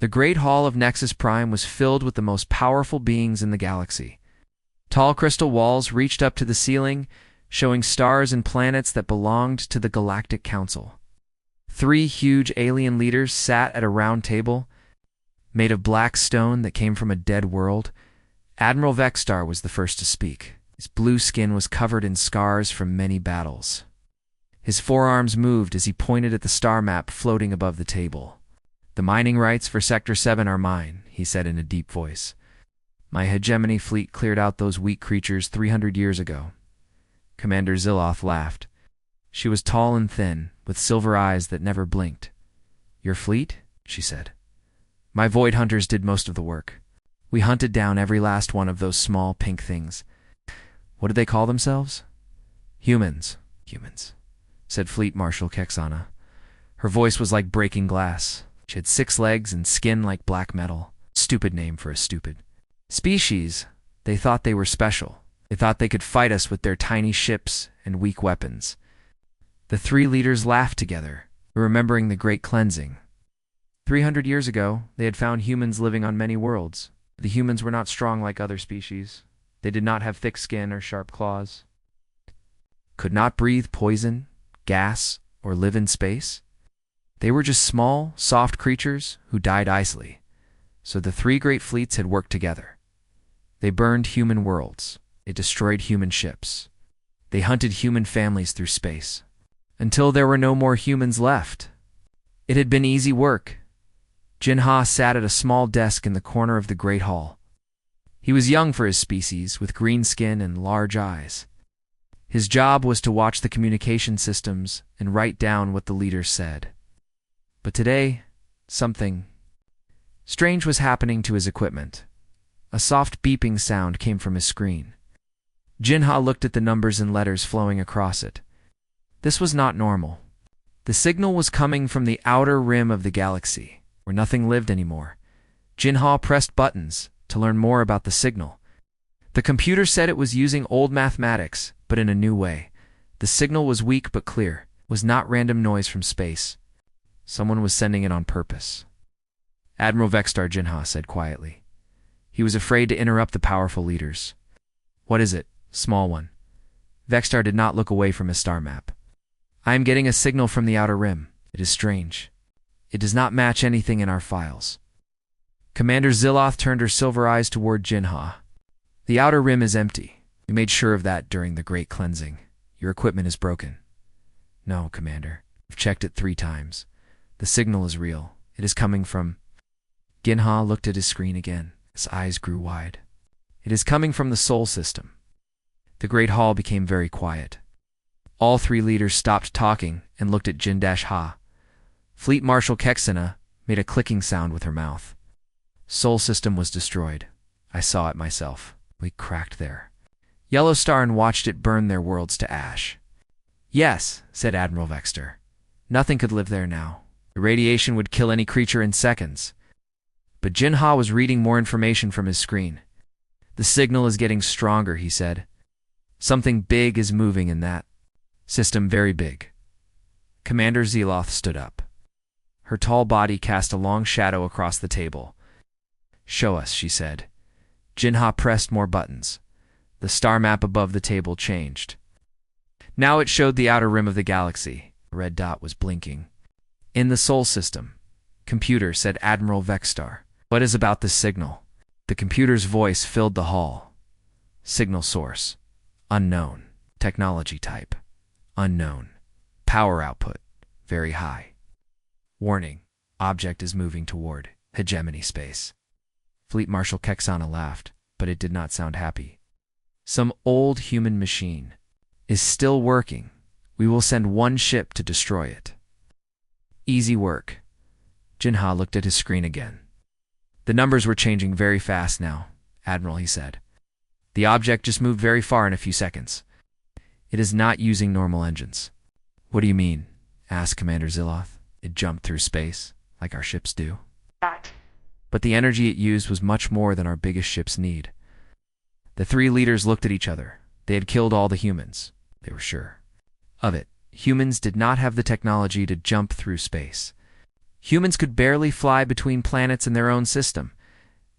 The Great Hall of Nexus Prime was filled with the most powerful beings in the galaxy. Tall crystal walls reached up to the ceiling, showing stars and planets that belonged to the Galactic Council. 3 huge alien leaders sat at a round table, made of black stone that came from a dead world. Admiral Vexstar was the first to speak. His blue skin was covered in scars from many battles. His forearms moved as he pointed at the star map floating above the table. "The mining rights for Sector 7 are mine," he said in a deep voice. "My hegemony fleet cleared out those weak creatures 300 years ago." Commander Ziloth laughed. She was tall and thin, with silver eyes that never blinked. "Your fleet?" she said. "My void hunters did most of the work. We hunted down every last one of those small pink things. What did they call themselves?" "Humans." "Humans," said Fleet Marshal Kexana. Her voice was like breaking glass. She had 6 legs and skin like black metal. Stupid name for a stupid species. They thought they were special. They thought they could fight us with their tiny ships and weak weapons. The 3 leaders laughed together, remembering the Great Cleansing. 300 years ago, they had found humans living on many worlds. The humans were not strong like other species. They did not have thick skin or sharp claws. Could not breathe poison, gas, or live in space. They were just small, soft creatures who died icily. So the 3 great fleets had worked together. They burned human worlds. They destroyed human ships. They hunted human families through space, until there were no more humans left. It had been easy work. Jinha sat at a small desk in the corner of the Great Hall. He was young for his species, with green skin and large eyes. His job was to watch the communication systems and write down what the leaders said. But today, something strange was happening to his equipment. A soft beeping sound came from his screen. Jinha looked at the numbers and letters flowing across it. This was not normal. The signal was coming from the outer rim of the galaxy, where nothing lived anymore. Jinha pressed buttons to learn more about the signal. The computer said it was using old mathematics, but in a new way. The signal was weak but clear. It was not random noise from space. Someone was sending it on purpose. Admiral Vexstar, Jinha said quietly. He was afraid to interrupt the powerful leaders. "What is it, small one?" Vexstar did not look away from his star map. "I am getting a signal from the outer rim. It is strange. It does not match anything in our files." Commander Ziloth turned her silver eyes toward Jinha. "The outer rim is empty. We made sure of that during the Great Cleansing. Your equipment is broken." "No, Commander. I've checked it 3 times. The signal is real. It is coming from..." Jinha looked at his screen again. His eyes grew wide. "It is coming from the Sol system." The Great Hall became very quiet. All 3 leaders stopped talking and looked at Jin-Ha. Fleet Marshal Kexana made a clicking sound with her mouth. "Sol system was destroyed. I saw it myself. We cracked there. Yellow Star and watched it burn their worlds to ash." "Yes," said Admiral Vexter. "Nothing could live there now. The radiation would kill any creature in seconds." But Jinha was reading more information from his screen. "The signal is getting stronger," he said. "Something big is moving in that system, very big." Commander Ziloth stood up. Her tall body cast a long shadow across the table. "Show us," she said. Jinha pressed more buttons. The star map above the table changed. Now it showed the outer rim of the galaxy. A red dot was blinking. "In the Sol system." "Computer," said Admiral Vexstar. "What is about this signal?" The computer's voice filled the hall. "Signal source. Unknown. Technology type. Unknown. Power output. Very high. Warning. Object is moving toward hegemony space." Fleet Marshal Kexana laughed, but it did not sound happy. "Some old human machine is still working. We will send 1 ship to destroy it." "Easy work." Jinha looked at his screen again. "The numbers were changing very fast now, Admiral," he said. "The object just moved very far in a few seconds. It is not using normal engines." "What do you mean?" asked Commander Ziloth. "It jumped through space, like our ships do." But the energy it used was much more than our biggest ships need. The 3 leaders looked at each other. They had killed all the humans. They were sure of it. Humans did not have the technology to jump through space. Humans could barely fly between planets in their own system.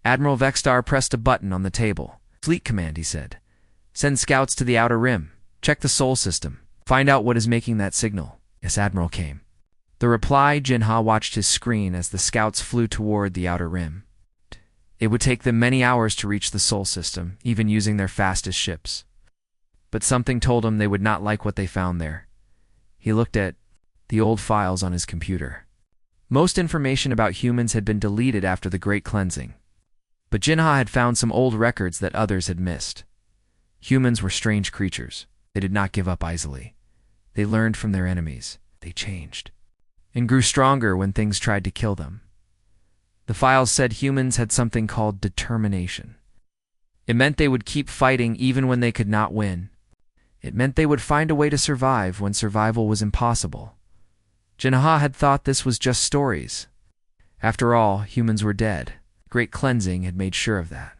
Admiral Vextar pressed a button on the table. "Fleet command," he said. "Send scouts to the outer rim. Check the Sol system. Find out what is making that signal." "Yes, Admiral," came the reply. Jinha watched his screen as the scouts flew toward the outer rim. It would take them many hours to reach the Sol system, even using their fastest ships. But something told him they would not like what they found there. He looked at the old files on his computer. Most information about humans had been deleted after the Great Cleansing. But Jinha had found some old records that others had missed. Humans were strange creatures. They did not give up easily. They learned from their enemies. They changed and grew stronger when things tried to kill them. The files said humans had something called determination. It meant they would keep fighting even when they could not win. It meant they would find a way to survive when survival was impossible. Jinha had thought this was just stories. After all, humans were dead. Great Cleansing had made sure of that.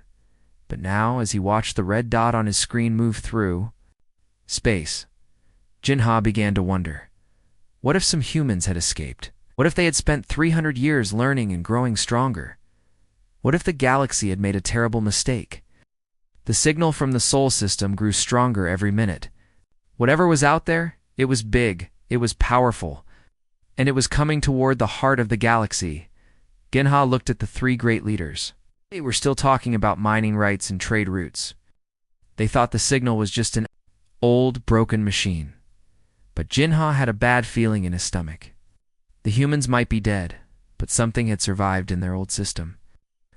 But now, as he watched the red dot on his screen move through space, Jinha began to wonder, what if some humans had escaped? What if they had spent 300 years learning and growing stronger? What if the galaxy had made a terrible mistake? The signal from the Sol system grew stronger every minute. Whatever was out there, it was big, it was powerful, and it was coming toward the heart of the galaxy. Jinha looked at the three great leaders. They were still talking about mining rights and trade routes. They thought the signal was just an old, broken machine. But Jinha had a bad feeling in his stomach. The humans might be dead, but something had survived in their old system.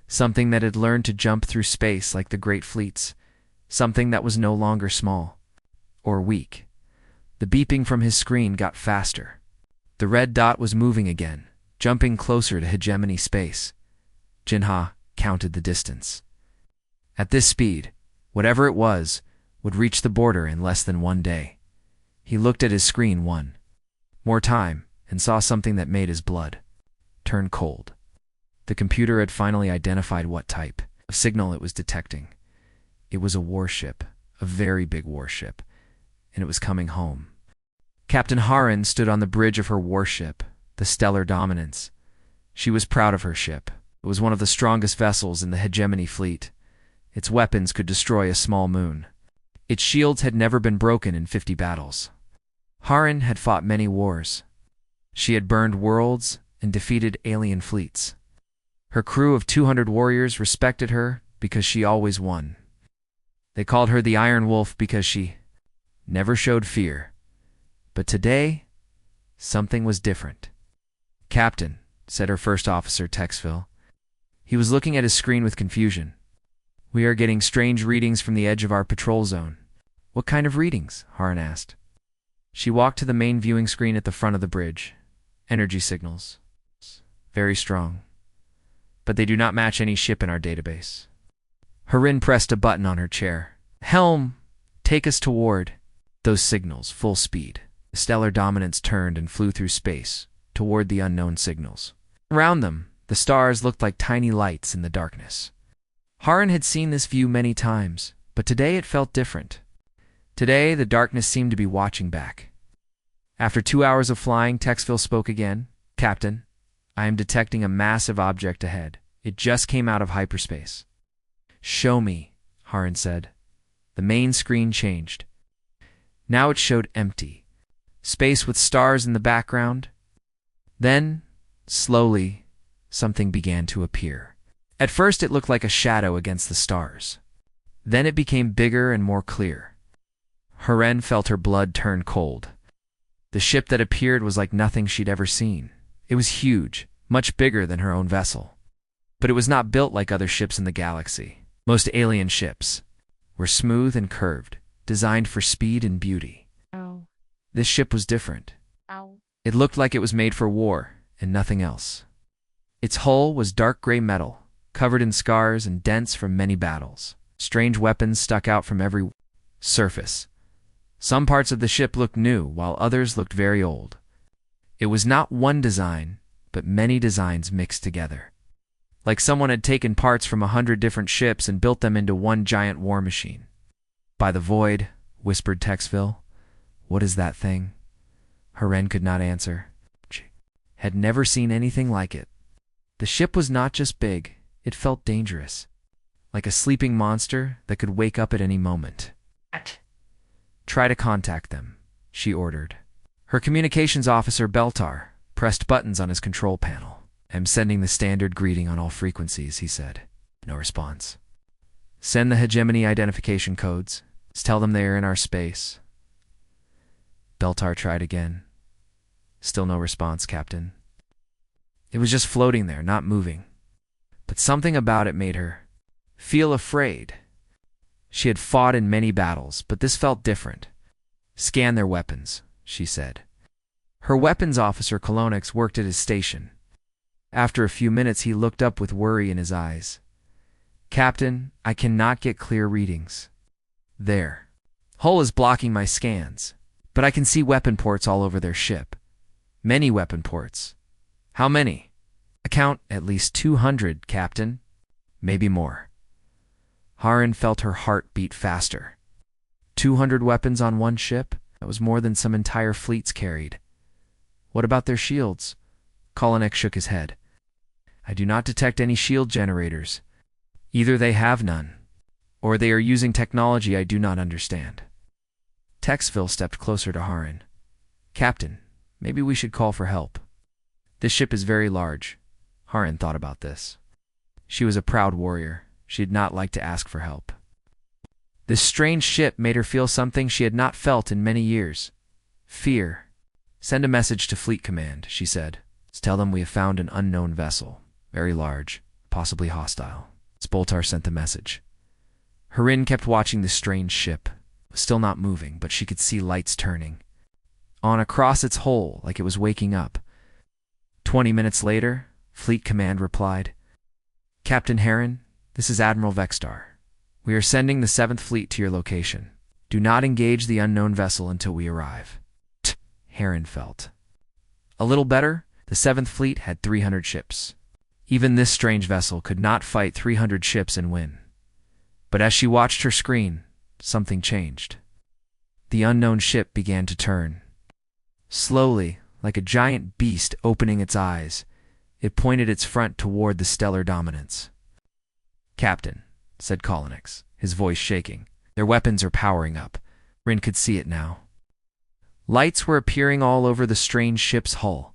Something that had learned to jump through space like the great fleets. Something that was no longer small or weak. The beeping from his screen got faster. The red dot was moving again, jumping closer to hegemony space. Jinha counted the distance. At this speed, whatever it was, would reach the border in less than 1 day. He looked at his screen one more time and saw something that made his blood turn cold. The computer had finally identified what type of signal it was detecting. It was a warship, a very big warship, and it was coming home. Captain Haran stood on the bridge of her warship, the Stellar Dominance. She was proud of her ship. It was one of the strongest vessels in the hegemony fleet. Its weapons could destroy a small moon. Its shields had never been broken in 50 battles. Haran had fought many wars. She had burned worlds and defeated alien fleets. Her crew of 200 warriors respected her because she always won. They called her the Iron Wolf because she never showed fear. But today, something was different. "Captain," said her first officer, Texville. He was looking at his screen with confusion. "We are getting strange readings from the edge of our patrol zone." "What kind of readings?" Haran asked. She walked to the main viewing screen at the front of the bridge. "Energy signals. Very strong. But they do not match any ship in our database." Haran pressed a button on her chair. "Helm, take us toward those signals, full speed." The Stellar Dominance turned and flew through space, toward the unknown signals. Around them, the stars looked like tiny lights in the darkness. Haran had seen this view many times, but today it felt different. Today, the darkness seemed to be watching back. After 2 hours of flying, Texville spoke again. "Captain, I am detecting a massive object ahead. It just came out of hyperspace." "Show me," Haran said. The main screen changed. Now it showed empty. Space with stars in the background. Then, slowly, something began to appear. At first it looked like a shadow against the stars. Then it became bigger and more clear. Haran felt her blood turn cold. The ship that appeared was like nothing she'd ever seen. It was huge, much bigger than her own vessel. But it was not built like other ships in the galaxy. Most alien ships were smooth and curved, designed for speed and beauty. Ow. This ship was different. Ow. It looked like it was made for war and nothing else. Its hull was dark gray metal, covered in scars and dents from many battles. Strange weapons stuck out from every surface. Some parts of the ship looked new, while others looked very old. It was not one design, but many designs mixed together. Like someone had taken parts from 100 different ships and built them into one giant war machine. "By the void," whispered Texville. "What is that thing?" Haran could not answer. had never seen anything like it. The ship was not just big, it felt dangerous, like a sleeping monster that could wake up at any moment. Try to contact them, she ordered. Her communications officer, Beltar, pressed buttons on his control panel. I'm sending the standard greeting on all frequencies, he said. No response. Send the hegemony identification codes. Tell them they are in our space. Beltar tried again. Still no response, Captain. It was just floating there, not moving. But something about it made her feel afraid. She had fought in many battles, but this felt different. Scan their weapons, she said. Her weapons officer, Kolonix, worked at his station. After a few minutes, he looked up with worry in his eyes. Captain, I cannot get clear readings. Their hull is blocking my scans, but I can see weapon ports all over their ship. Many weapon ports. How many? I count at least 200, Captain. Maybe more. Harin felt her heart beat faster. 200 weapons on one ship? That was more than some entire fleets carried. What about their shields? Kolonix shook his head. I do not detect any shield generators. Either they have none, or they are using technology I do not understand. Texville stepped closer to Harin. Captain, maybe we should call for help. This ship is very large. Harin thought about this. She was a proud warrior. She did not like to ask for help. This strange ship made her feel something she had not felt in many years. Fear. Send a message to Fleet Command, she said. Tell them we have found an unknown vessel. Very large, possibly hostile. Spoltar sent the message. Harin kept watching the strange ship. It was still not moving, but she could see lights turning on across its hull like it was waking up. 20 minutes later, Fleet Command replied, Captain Harin, this is Admiral Vextar. We are sending the 7th Fleet to your location. Do not engage the unknown vessel until we arrive. Harin felt a little better. The 7th Fleet had 300 ships. Even this strange vessel could not fight 300 ships and win. But as she watched her screen, something changed. The unknown ship began to turn. Slowly, like a giant beast opening its eyes, it pointed its front toward the stellar dominance. Captain, said Kolonix, his voice shaking. Their weapons are powering up. Rin could see it now. Lights were appearing all over the strange ship's hull.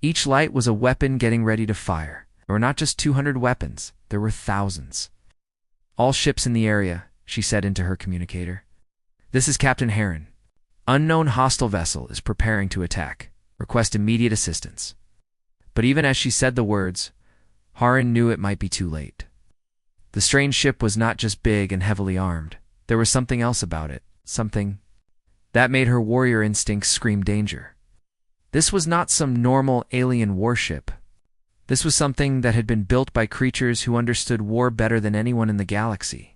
Each light was a weapon getting ready to fire. There were not just 200 weapons, there were thousands. All ships in the area, she said into her communicator. This is Captain Harin. Unknown hostile vessel is preparing to attack. Request immediate assistance. But even as she said the words, Harin knew it might be too late. The strange ship was not just big and heavily armed. There was something else about it, something that made her warrior instincts scream danger. This was not some normal alien warship. This was something that had been built by creatures who understood war better than anyone in the galaxy.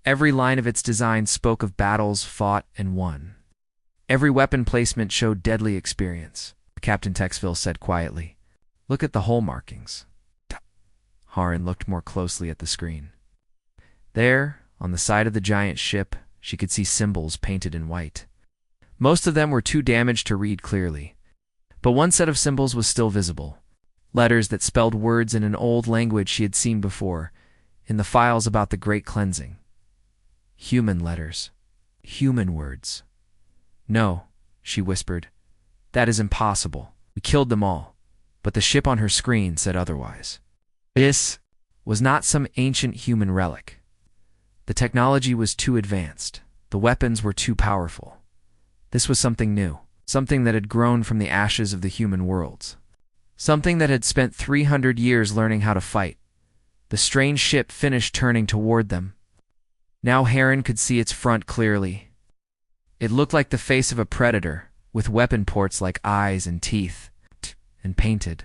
Every line of its design spoke of battles fought and won. Every weapon placement showed deadly experience. Captain Texville said quietly, Look at the hull markings. Harin looked more closely at the screen. There, on the side of the giant ship, she could see symbols painted in white. Most of them were too damaged to read clearly. But one set of symbols was still visible. Letters that spelled words in an old language she had seen before, in the files about the Great Cleansing. Human letters. Human words. No, she whispered. That is impossible. We killed them all. But the ship on her screen said otherwise. This was not some ancient human relic. The technology was too advanced. The weapons were too powerful. This was something new. Something that had grown from the ashes of the human worlds. Something that had spent 300 years learning how to fight. The strange ship finished turning toward them. Now Harin could see its front clearly. It looked like the face of a predator, with weapon ports like eyes and teeth, and painted.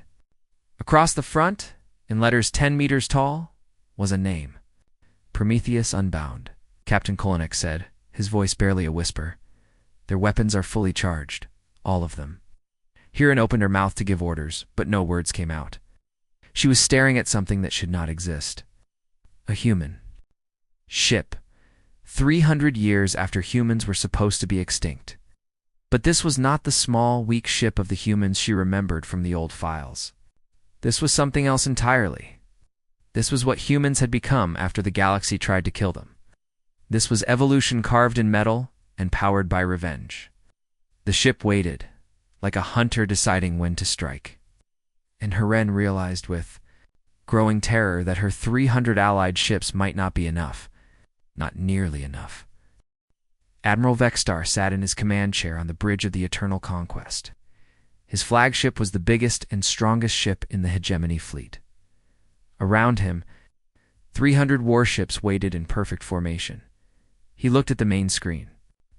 Across the front, in letters 10 meters tall, was a name. Prometheus Unbound, Captain Kolonix said, his voice barely a whisper. Their weapons are fully charged. All of them. Harin opened her mouth to give orders, but no words came out. She was staring at something that should not exist. A human. Ship. 300 years after humans were supposed to be extinct. But this was not the small, weak ship of the humans she remembered from the old files. This was something else entirely. This was what humans had become after the galaxy tried to kill them. This was evolution carved in metal and powered by revenge. The ship waited, like a hunter deciding when to strike. And Heren realized with growing terror that her 300 allied ships might not be enough. Not nearly enough. Admiral Vextar sat in his command chair on the bridge of the Eternal Conquest. His flagship was the biggest and strongest ship in the hegemony fleet. Around him, 300 warships waited in perfect formation. He looked at the main screen,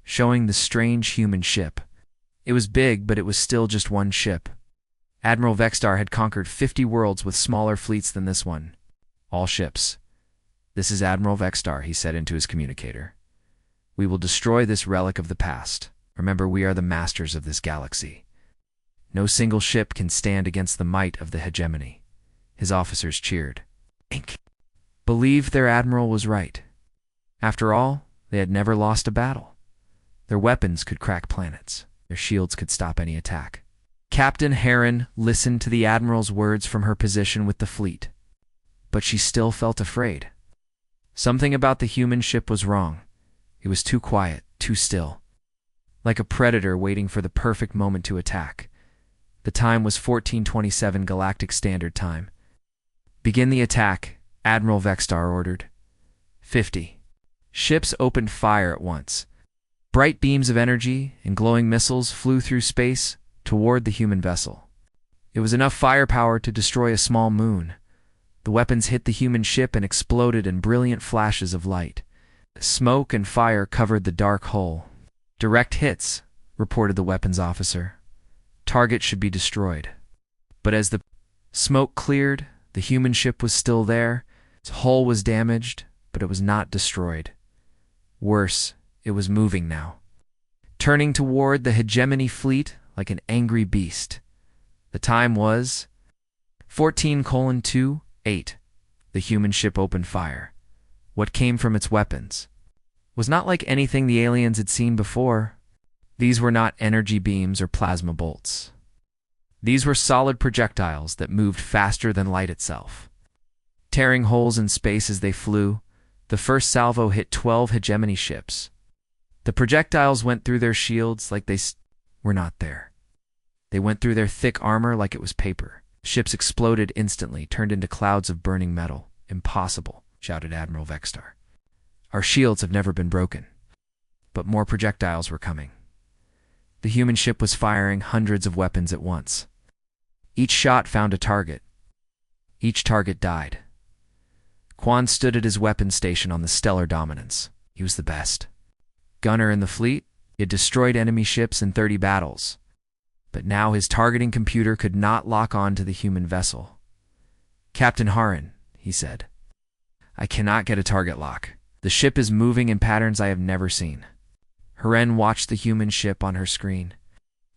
showing the strange human ship. It was big, but it was still just one ship. Admiral Vextar had conquered 50 worlds with smaller fleets than this one. All ships. "This is Admiral Vextar," he said into his communicator. "We will destroy this relic of the past. Remember, we are the masters of this galaxy. No single ship can stand against the might of the hegemony." His officers cheered. Believed their admiral was right. After all, they had never lost a battle. Their weapons could crack planets. Their shields could stop any attack. Captain Heren listened to the admiral's words from her position with the fleet. But she still felt afraid. Something about the human ship was wrong. It was too quiet, too still. Like a predator waiting for the perfect moment to attack. The time was 1427 Galactic Standard Time. "Begin the attack," Admiral Vextar ordered. 50 ships opened fire at once. Bright beams of energy and glowing missiles flew through space toward the human vessel. It was enough firepower to destroy a small moon. The weapons hit the human ship and exploded in brilliant flashes of light. Smoke and fire covered the dark hull. "Direct hits," reported the weapons officer. "Target should be destroyed." But as the smoke cleared, the human ship was still there. Its hull was damaged, but it was not destroyed. Worse, it was moving now, turning toward the hegemony fleet like an angry beast. The time was 14:28. The human ship opened fire. What came from its weapons was not like anything the aliens had seen before. These were not energy beams or plasma bolts. These were solid projectiles that moved faster than light itself. Tearing holes in space as they flew, the first salvo hit 12 hegemony ships. The projectiles went through their shields like they were not there. They went through their thick armor like it was paper. Ships exploded instantly, turned into clouds of burning metal. "Impossible," shouted Admiral Vextar. "Our shields have never been broken." But more projectiles were coming. The human ship was firing hundreds of weapons at once. Each shot found a target. Each target died. Quan stood at his weapon station on the stellar dominance. He was the best gunner in the fleet. He had destroyed enemy ships in 30 battles. But now his targeting computer could not lock on to the human vessel. "Captain Haren," he said, "I cannot get a target lock. The ship is moving in patterns I have never seen." Haren watched the human ship on her screen.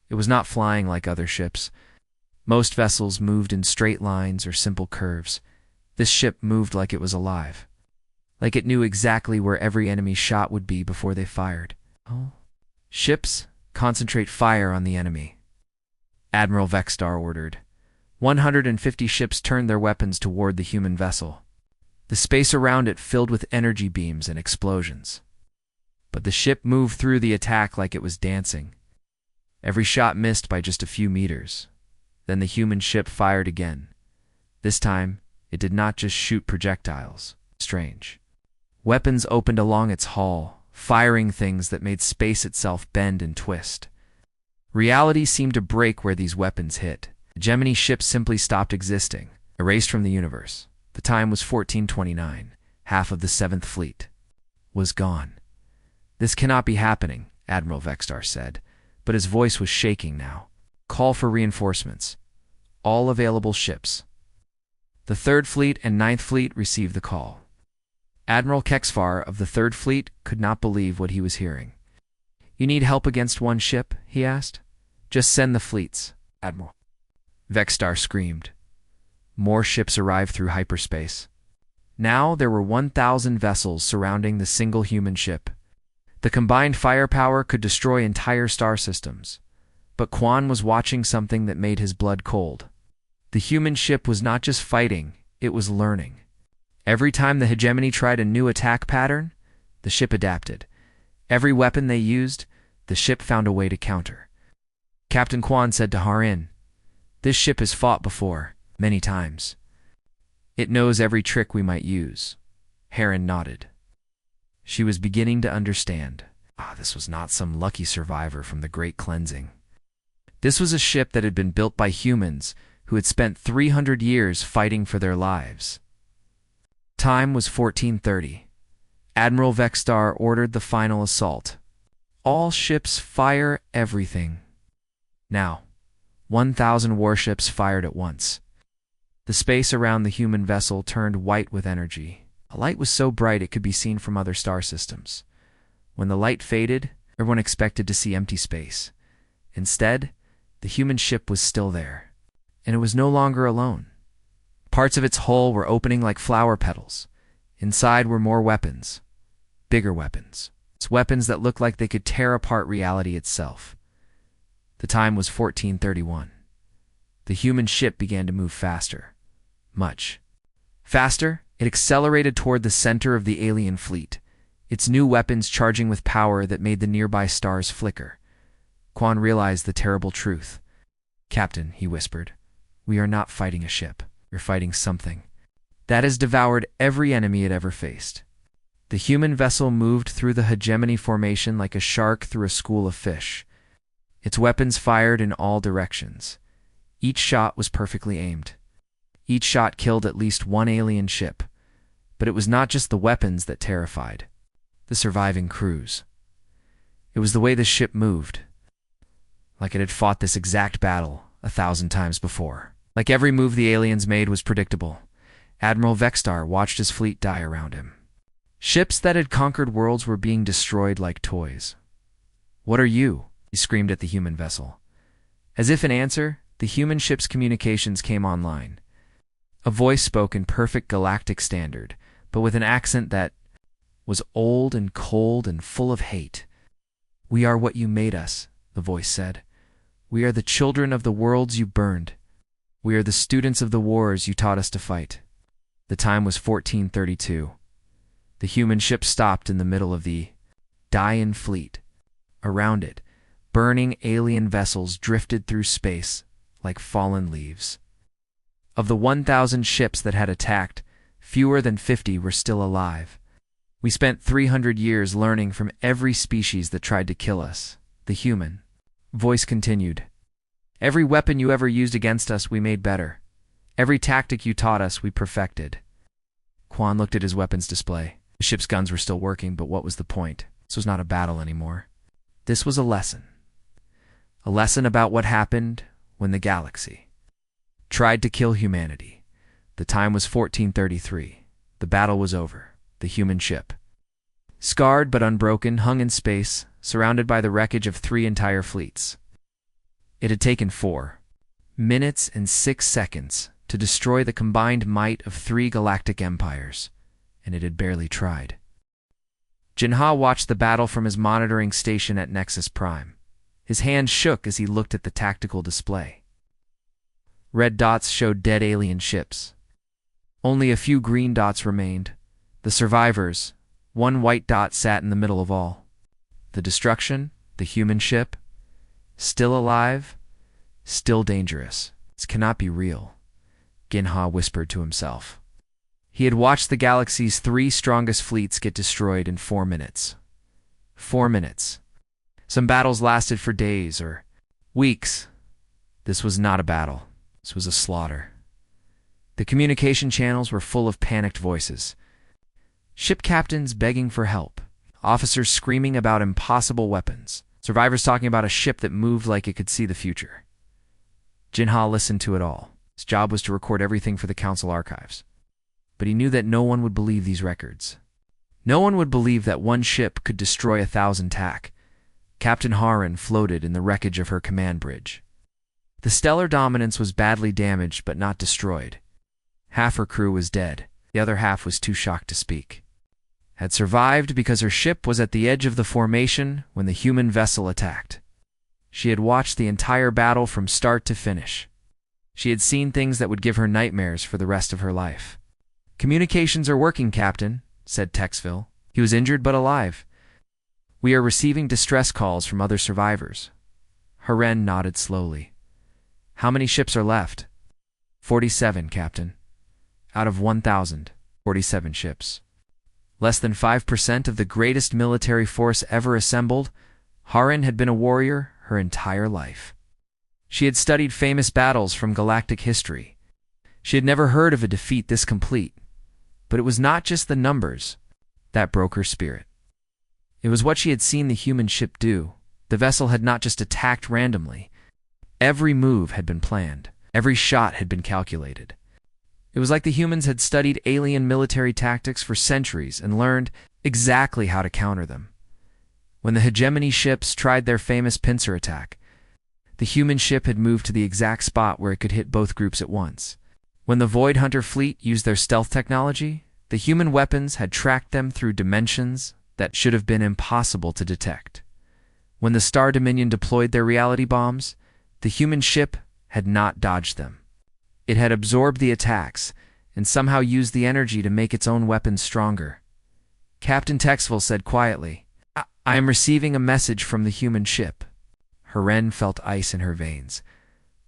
It was not flying like other ships. Most vessels moved in straight lines or simple curves. This ship moved like it was alive. Like it knew exactly where every enemy shot would be before they fired. "Oh. Ships, concentrate fire on the enemy," Admiral Vextar ordered. 150 ships turned their weapons toward the human vessel. The space around it filled with energy beams and explosions. But the ship moved through the attack like it was dancing. Every shot missed by just a few meters. Then the human ship fired again. This time, it did not just shoot projectiles. Strange. Weapons opened along its hull, firing things that made space itself bend and twist. Reality seemed to break where these weapons hit. The Gemini ship simply stopped existing, erased from the universe. The time was 1429. Half of the 7th Fleet was gone. "This cannot be happening," Admiral Vextar said, but his voice was shaking now. "Call for reinforcements. All available ships." The 3rd Fleet and 9th Fleet received the call. Admiral Kexfar of the 3rd Fleet could not believe what he was hearing. "You need help against one ship?" he asked. "Just send the fleets, Admiral." Vextar screamed. More ships arrived through hyperspace. Now there were 1,000 vessels surrounding the single human ship. The combined firepower could destroy entire star systems. But Quan was watching something that made his blood cold. The human ship was not just fighting, it was learning. Every time the hegemony tried a new attack pattern, the ship adapted. Every weapon they used, the ship found a way to counter. Captain Quan said to Harin, "This ship has fought before, many times. It knows every trick we might use." Harin nodded. She was beginning to understand. This was not some lucky survivor from the Great Cleansing. This was a ship that had been built by humans who had spent 300 years fighting for their lives. Time was 1430. Admiral Vexstar ordered the final assault. All ships fire everything. Now, 1,000 warships fired at once. The space around the human vessel turned white with energy. A light was so bright it could be seen from other star systems. When the light faded, everyone expected to see empty space. Instead, the human ship was still there, and it was no longer alone. Parts of its hull were opening like flower petals. Inside were more weapons, bigger weapons. It's weapons that looked like they could tear apart reality itself. The time was 1431. The human ship began to move faster. Much faster. It accelerated toward the center of the alien fleet, its new weapons charging with power that made the nearby stars flicker. Quan realized the terrible truth. "Captain," he whispered, "we are not fighting a ship. We're fighting something that has devoured every enemy it ever faced." The human vessel moved through the hegemony formation like a shark through a school of fish. Its weapons fired in all directions. Each shot was perfectly aimed. Each shot killed at least one alien ship. But it was not just the weapons that terrified the surviving crews. It was the way the ship moved, like it had fought this exact battle 1,000 times before. Like every move the aliens made was predictable. Admiral Vexstar watched his fleet die around him. Ships that had conquered worlds were being destroyed like toys. "What are you?" he screamed at the human vessel. As if in answer, the human ship's communications came online. A voice spoke in perfect galactic standard, but with an accent that was old and cold and full of hate. "We are what you made us," the voice said. "We are the children of the worlds you burned. We are the students of the wars you taught us to fight." The time was 1432. The human ship stopped in the middle of the Dian fleet. Around it, burning alien vessels drifted through space like fallen leaves. Of the 1,000 ships that had attacked, fewer than 50 were still alive. "We spent 300 years learning from every species that tried to kill us," the human voice continued. "Every weapon you ever used against us, we made better. Every tactic you taught us, we perfected." Quan looked at his weapons display. The ship's guns were still working, but what was the point? This was not a battle anymore. This was a lesson. A lesson about what happened when the galaxy tried to kill humanity. The time was 1433. The battle was over. The human ship, scarred but unbroken, hung in space, surrounded by the wreckage of 3 entire fleets. It had taken 4 minutes and 6 seconds to destroy the combined might of 3 galactic empires, and it had barely tried. Jinha watched the battle from his monitoring station at Nexus Prime. His hand shook as he looked at the tactical display. Red dots showed dead alien ships. Only a few green dots remained. The survivors. 1 white dot sat in the middle of all. The destruction, the human ship, still alive, still dangerous. This cannot be real, Ginha whispered to himself. He had watched the galaxy's 3 strongest fleets get destroyed in 4 minutes. 4 minutes. Some battles lasted for days or weeks. This was not a battle. This was a slaughter. The communication channels were full of panicked voices. Ship captains begging for help. Officers screaming about impossible weapons. Survivors talking about a ship that moved like it could see the future. Jinha listened to it all. His job was to record everything for the Council archives. But he knew that no one would believe these records. No one would believe that one ship could destroy 1,000 TAC. Captain Harin floated in the wreckage of her command bridge. The stellar dominance was badly damaged but not destroyed. Half her crew was dead. The other half was too shocked to speak. had survived because her ship was at the edge of the formation when the human vessel attacked. She had watched the entire battle from start to finish. She had seen things that would give her nightmares for the rest of her life. "Communications are working, Captain," said Texville. He was injured but alive. "We are receiving distress calls from other survivors." Haren nodded slowly. "How many ships are left?" 47, Captain. Out of 1,047 ships. Less than 5% of the greatest military force ever assembled. Haren had been a warrior her entire life. She had studied famous battles from galactic history. She had never heard of a defeat this complete. But it was not just the numbers that broke her spirit. It was what she had seen the human ship do. The vessel had not just attacked randomly. Every move had been planned. Every shot had been calculated. It was like the humans had studied alien military tactics for centuries and learned exactly how to counter them. When the hegemony ships tried their famous pincer attack, the human ship had moved to the exact spot where it could hit both groups at once. When the Void Hunter fleet used their stealth technology, the human weapons had tracked them through dimensions that should have been impossible to detect. When the Star Dominion deployed their reality bombs, the human ship had not dodged them. It had absorbed the attacks and somehow used the energy to make its own weapons stronger. Captain Texville said quietly, I am receiving a message from the human ship." Haren felt ice in her veins.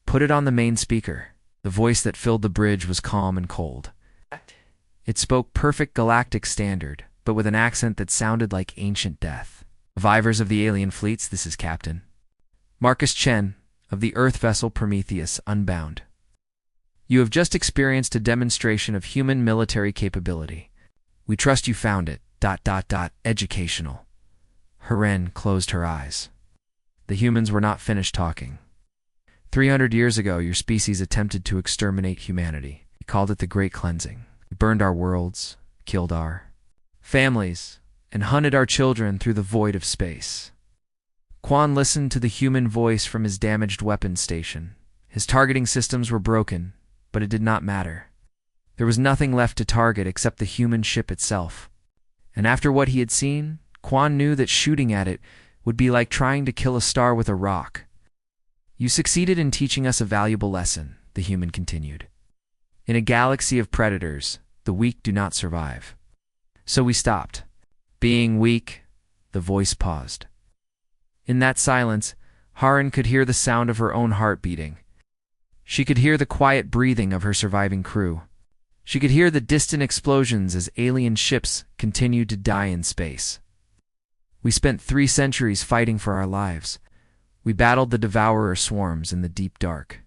"Put it on the main speaker." The voice that filled the bridge was calm and cold. It spoke perfect galactic standard, but with an accent that sounded like ancient death. "Survivors of the alien fleets, this is Captain Marcus Chen of the Earth vessel Prometheus Unbound. You have just experienced a demonstration of human military capability. We trust you found it, educational." Haren closed her eyes. The humans were not finished talking. 300 years ago, your species attempted to exterminate humanity. You called it the Great Cleansing. You burned our worlds, killed our families, and hunted our children through the void of space. Quan listened to the human voice from his damaged weapons station. His targeting systems were broken, but it did not matter. There was nothing left to target except the human ship itself. And after what he had seen, Quan knew that shooting at it would be like trying to kill a star with a rock. "You succeeded in teaching us a valuable lesson," the human continued. "In a galaxy of predators, the weak do not survive. So we stopped being weak." The voice paused. In that silence, Haren could hear the sound of her own heart beating. She could hear the quiet breathing of her surviving crew. She could hear the distant explosions as alien ships continued to die in space. "We spent 3 centuries fighting for our lives. We battled the devourer swarms in the deep dark.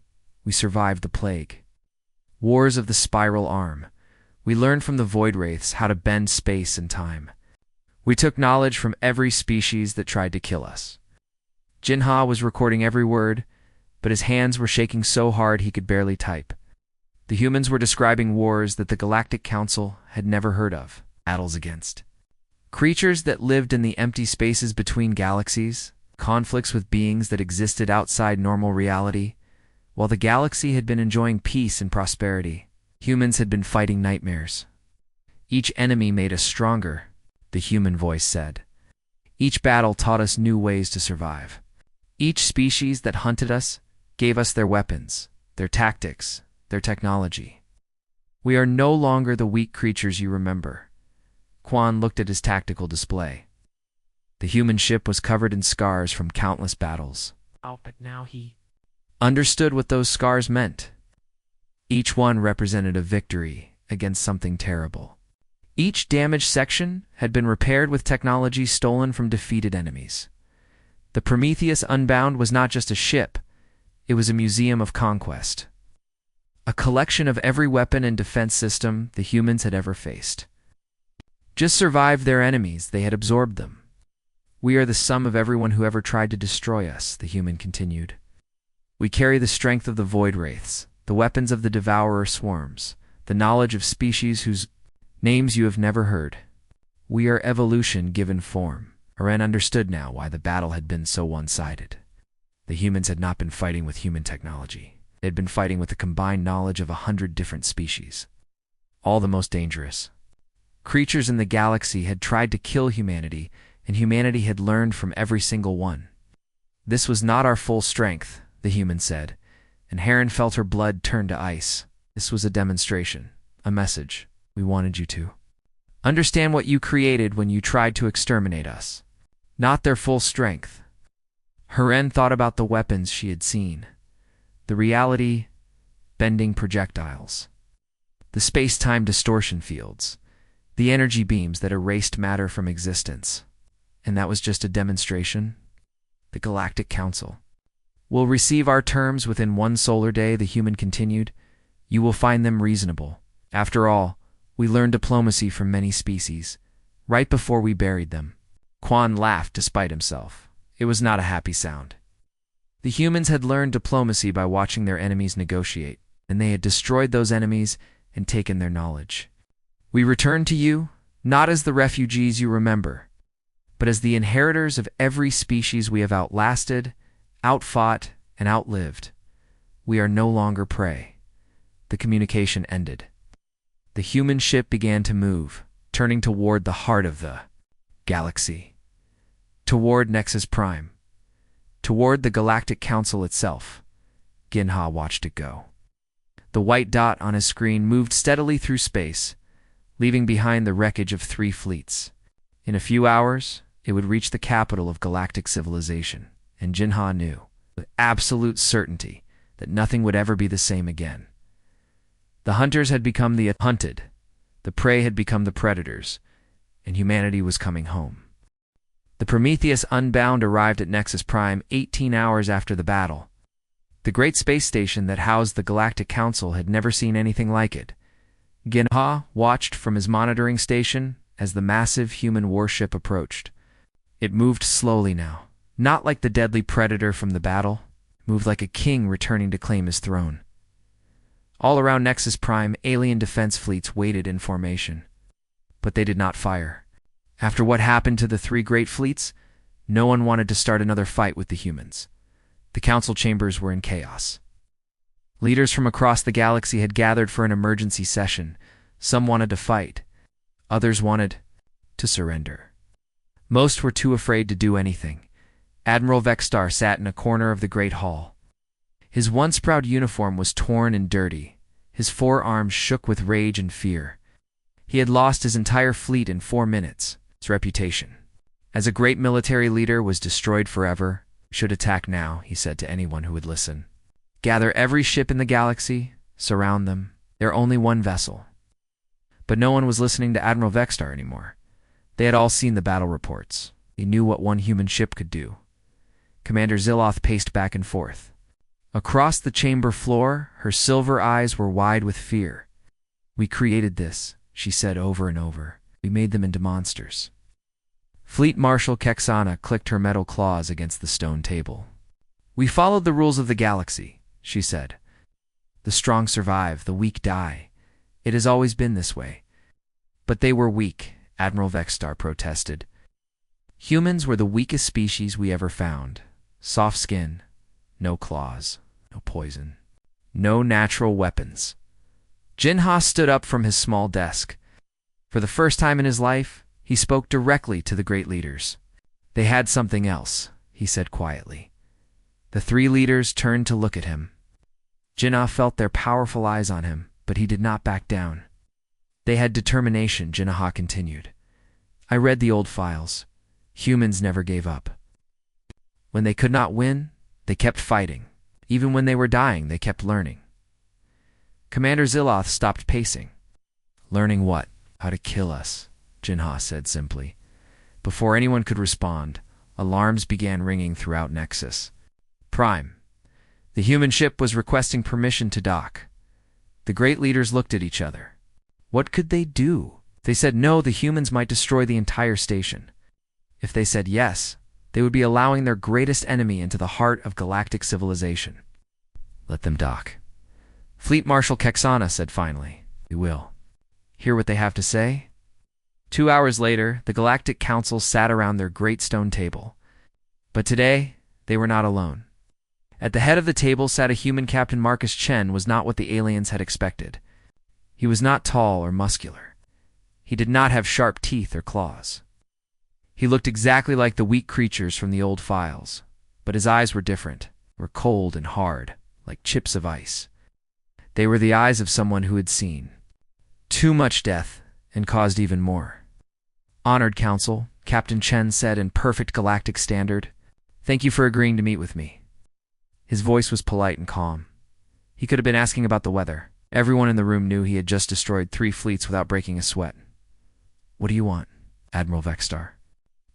We survived the plague. Wars of the spiral arm. We learned from the void wraiths how to bend space and time. We took knowledge from every species that tried to kill us." Jinha was recording every word, but his hands were shaking so hard he could barely type. The humans were describing wars that the Galactic Council had never heard of, battles against creatures that lived in the empty spaces between galaxies, conflicts with beings that existed outside normal reality. While the galaxy had been enjoying peace and prosperity, humans had been fighting nightmares. "Each enemy made us stronger," the human voice said. "Each battle taught us new ways to survive. Each species that hunted us gave us their weapons, their tactics, their technology. We are no longer the weak creatures you remember." Quan looked at his tactical display. The human ship was covered in scars from countless battles. But now he Understood what those scars meant. Each one represented a victory against something terrible. Each damaged section had been repaired with technology stolen from defeated enemies. The Prometheus Unbound was not just a ship, it was a museum of conquest. A collection of every weapon and defense system the humans had ever faced. Just survived their enemies, they had absorbed them. "We are the sum of everyone who ever tried to destroy us," the human continued. "We carry the strength of the void wraiths, the weapons of the devourer swarms, the knowledge of species whose names you have never heard. We are evolution given form." Haren understood now why the battle had been so one-sided. The humans had not been fighting with human technology. They had been fighting with the combined knowledge of 100 different species. All the most dangerous. Creatures in the galaxy had tried to kill humanity, and humanity had learned from every single one. This was not our full strength, the human said, and Heron felt her blood turn to ice. This was a demonstration, a message. We wanted you to understand what you created when you tried to exterminate us. Not their full strength. Heron thought about the weapons she had seen. The reality, bending projectiles. The space-time distortion fields. The energy beams that erased matter from existence. And that was just a demonstration? The Galactic Council. We'll receive our terms within 1 solar day, the human continued. You will find them reasonable. After all, we learned diplomacy from many species, right before we buried them. Quan laughed despite himself. It was not a happy sound. The humans had learned diplomacy by watching their enemies negotiate, and they had destroyed those enemies and taken their knowledge. We return to you, not as the refugees you remember, but as the inheritors of every species we have outlasted, outfought, and outlived. We are no longer prey. The communication ended. The human ship began to move, turning toward the heart of the galaxy, toward Nexus Prime, toward the Galactic Council itself. Ginha watched it go. The white dot on his screen moved steadily through space, leaving behind the wreckage of 3 fleets. In a few hours, it would reach the capital of galactic civilization, and Jinha knew, with absolute certainty, that nothing would ever be the same again. The hunters had become the hunted, the prey had become the predators, and humanity was coming home. The Prometheus Unbound arrived at Nexus Prime 18 hours after the battle. The great space station that housed the Galactic Council had never seen anything like it. Ginha watched from his monitoring station as the massive human warship approached. It moved slowly now, not like the deadly predator from the battle, moved like a king returning to claim his throne. All around Nexus Prime, alien defense fleets waited in formation. But they did not fire. After what happened to the 3 great fleets, no one wanted to start another fight with the humans. The council chambers were in chaos. Leaders from across the galaxy had gathered for an emergency session. Some wanted to fight. Others wanted to surrender. Most were too afraid to do anything. Admiral Vexstar sat in a corner of the great hall. His once proud uniform was torn and dirty. His forearms shook with rage and fear. He had lost his entire fleet in 4 minutes. His reputation as a great military leader was destroyed forever. Should attack now, he said to anyone who would listen. Gather every ship in the galaxy, surround them. They're only 1 vessel. But no one was listening to Admiral Vexstar anymore. They had all seen the battle reports. They knew what 1 human ship could do. Commander Ziloth paced back and forth. Across the chamber floor, her silver eyes were wide with fear. We created this, she said over and over. We made them into monsters. Fleet Marshal Kexana clicked her metal claws against the stone table. We followed the rules of the galaxy, she said. The strong survive, the weak die. It has always been this way. But they were weak, Admiral Vexstar protested. Humans were the weakest species we ever found. Soft skin, no claws, no poison, no natural weapons. Jinha stood up from his small desk. For the first time in his life, he spoke directly to the great leaders. They had something else, he said quietly. The 3 leaders turned to look at him. Jinha felt their powerful eyes on him, but he did not back down. They had determination, Jinha continued. I read the old files. Humans never gave up. When they could not win, they kept fighting. Even when they were dying, they kept learning. Commander Ziloth stopped pacing. Learning what? How to kill us, Jinha said simply. Before anyone could respond, alarms began ringing throughout Nexus. Prime. The human ship was requesting permission to dock. The great leaders looked at each other. What could they do? They said no, the humans might destroy the entire station. If they said yes, they would be allowing their greatest enemy into the heart of galactic civilization. Let them dock. Fleet Marshal Kexana said finally, We will. Hear what they have to say? 2 hours later, the Galactic Council sat around their great stone table. But today, they were not alone. At the head of the table sat a human. Captain Marcus Chen was not what the aliens had expected. He was not tall or muscular. He He did not have sharp teeth or claws. He looked exactly like the weak creatures from the old files, but his eyes were different, were cold and hard, like chips of ice. They were the eyes of someone who had seen too much death and caused even more. "Honored Council," Captain Chen said in perfect galactic standard, "thank you for agreeing to meet with me." His voice was polite and calm. He could have been asking about the weather. Everyone in the room knew he had just destroyed 3 fleets without breaking a sweat. "What do you want?" Admiral Vexstar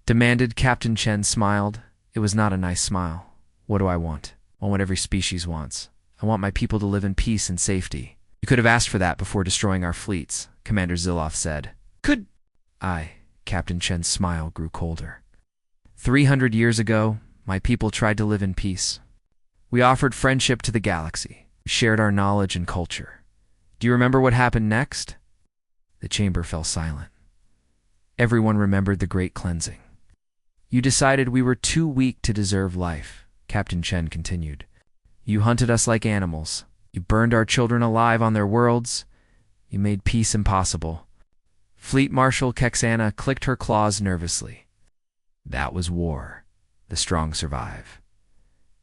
demanded. Captain Chen smiled. It was not a nice smile. "What do I want? I want what every species wants. I want my people to live in peace and safety. You could have asked for that before destroying our fleets," Commander Ziloff said. "Could I?" Captain Chen's smile grew colder. 300 years ago, my people tried to live in peace. We offered friendship to the galaxy. We shared our knowledge and culture. Do you remember what happened next?" The chamber fell silent. Everyone remembered the Great Cleansing. "You decided we were too weak to deserve life," Captain Chen continued. "You hunted us like animals. You burned our children alive on their worlds. You made peace impossible." Fleet Marshal Kexana clicked her claws nervously. "That was war. The strong survive.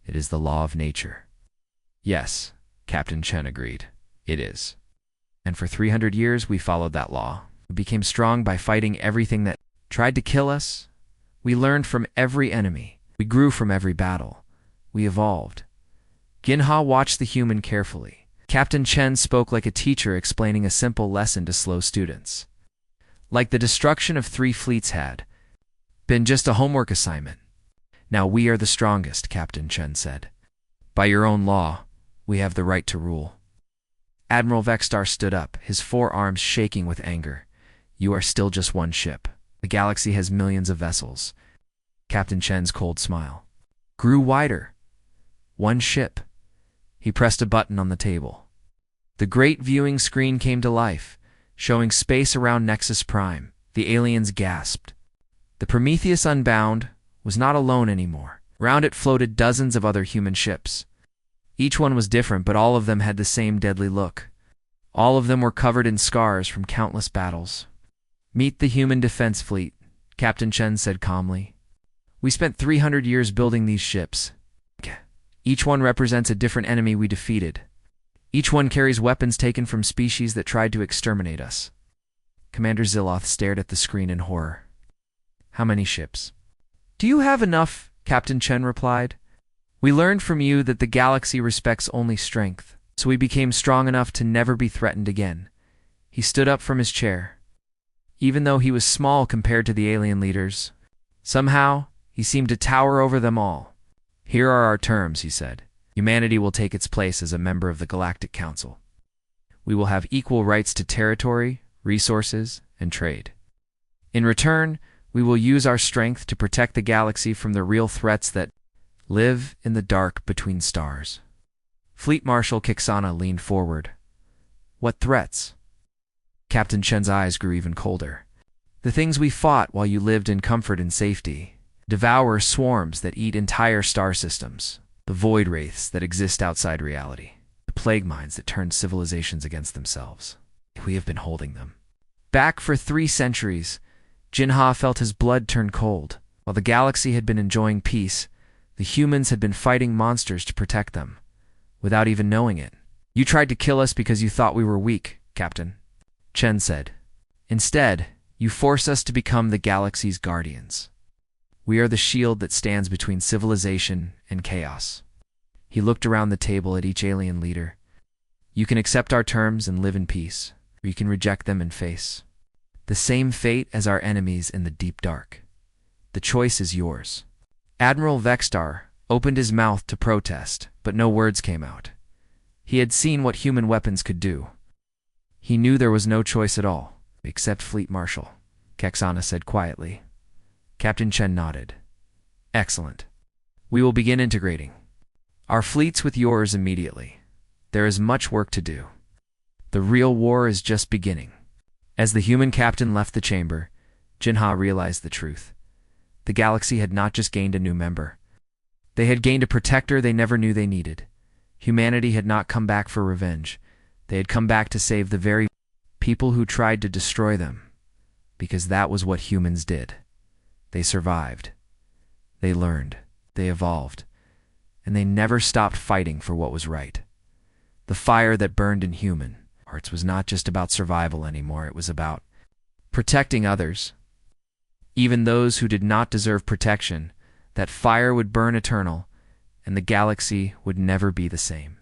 It is the law of nature." "Yes," Captain Chen agreed. "It is. And for 300 years we followed that law. We became strong by fighting everything that tried to kill us. We learned from every enemy. We grew from every battle. We evolved." Ginha watched the human carefully. Captain Chen spoke like a teacher explaining a simple lesson to slow students. Like the destruction of 3 fleets had been just a homework assignment. "Now we are the strongest," Captain Chen said. "By your own law, we have the right to rule." Admiral Vexstar stood up, his forearms shaking with anger. "You are still just one ship. The galaxy has millions of vessels." Captain Chen's cold smile grew wider. "One ship." He pressed a button on the table. The great viewing screen came to life, showing space around Nexus Prime. The aliens gasped. The Prometheus Unbound was not alone anymore. Around it floated dozens of other human ships. Each one was different, but all of them had the same deadly look. All of them were covered in scars from countless battles. "Meet the Human Defense Fleet," Captain Chen said calmly. "We spent 300 years building these ships. Each one represents a different enemy we defeated. Each one carries weapons taken from species that tried to exterminate us." Commander Ziloth stared at the screen in horror. "How many ships?" "Do you have enough?" Captain Chen replied. "We learned from you that the galaxy respects only strength, so we became strong enough to never be threatened again." He stood up from his chair. Even though he was small compared to the alien leaders, somehow he seemed to tower over them all. "Here are our terms," he said. "Humanity will take its place as a member of the Galactic Council. We will have equal rights to territory, resources, and trade. In return, we will use our strength to protect the galaxy from the real threats that live in the dark between stars." Fleet Marshal Kexana leaned forward. "What threats?" Captain Chen's eyes grew even colder. "The things we fought while you lived in comfort and safety. Devour swarms that eat entire star systems. The void wraiths that exist outside reality. The plague mines that turn civilizations against themselves. We have been holding them back for 3 centuries. Jinha felt his blood turn cold. While the galaxy had been enjoying peace, the humans had been fighting monsters to protect them, without even knowing it. "You tried to kill us because you thought we were weak, Captain," Chen said. "Instead, you forced us to become the galaxy's guardians. We are the shield that stands between civilization and chaos." He looked around the table at each alien leader. "You can accept our terms and live in peace, or you can reject them and face the same fate as our enemies in the deep dark. The choice is yours." Admiral Vexstar opened his mouth to protest, but no words came out. He had seen what human weapons could do. He knew there was no choice at all, except Fleet Marshal, Kexana said quietly. Captain Chen nodded. "Excellent. We will begin integrating our fleets with yours immediately. There is much work to do. The real war is just beginning." As the human captain left the chamber, Jinha realized the truth. The galaxy had not just gained a new member. They had gained a protector they never knew they needed. Humanity had not come back for revenge. They had come back to save the very people who tried to destroy them. because that was what humans did. They survived. They learned. They evolved. And they never stopped fighting for what was right. The fire that burned in human hearts was not just about survival anymore. It was about protecting others, even those who did not deserve protection. That fire would burn eternal, and the galaxy would never be the same.